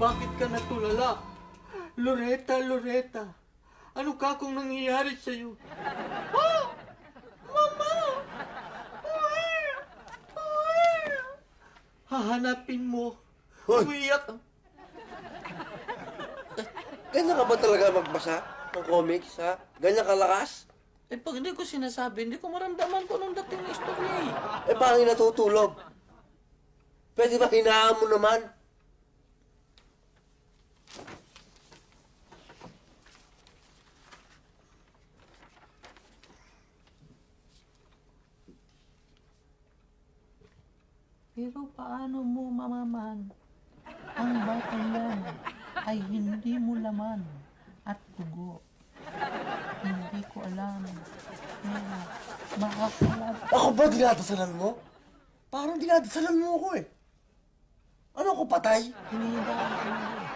Bakit ka natulala? Loretta, Loretta, ano ka kung nangyayari sa'yo? Oh! Mama! Hahanapin mo. Hoy! Umiiyak. Ganyan ka ba talaga magbasa ng comics, ha? Ganyan kalakas? Eh, pag hindi ko sinasabi, hindi ko maramdaman kung anong dating ng istorya eh. Eh, paano natutulog? Pwede ba hinaan mo naman? Pero paano mo mamaman? Ang batang yan ay hindi mo laman at dugo. Hindi ko alam. Pero makakalab. Ako ba dinadasalan mo? Parang dinadasalan mo ako eh. Ano ako, patay? Hinihinaan ko na eh.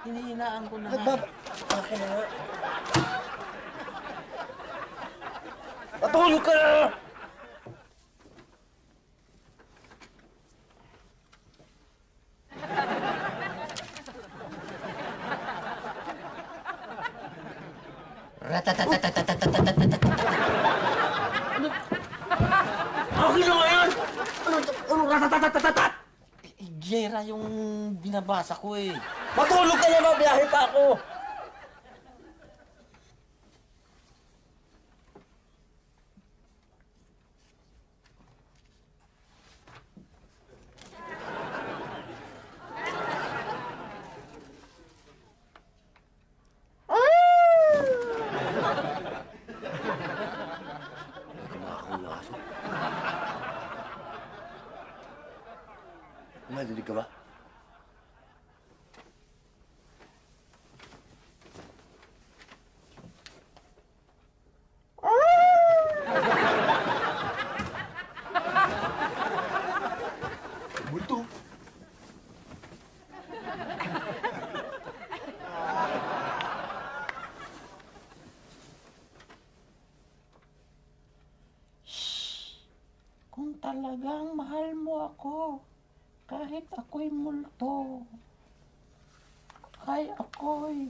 Hinihinaan ko na nga. Akin na nga. Matulog ka na! Akin na nga yan! Ano ratatatatat? Gera yung binabasa ko eh. Matulog ka na, biyahe pa ako! Nadinig ka ba? Multo. Kung talagang mahal mo ako, kahit ako'y multo, ay ako'y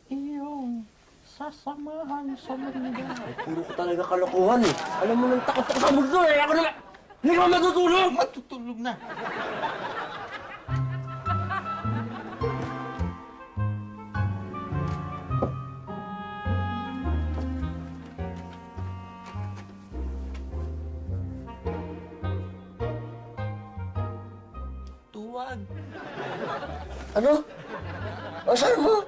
iyong sasamahan sa mundo. Puro ko talaga kalokohan eh. Alam mo nang takot ako sa mundo eh. Ako naman, hindi ka matutulog! Matutulog na. Tuwag. Ano? Asan mo?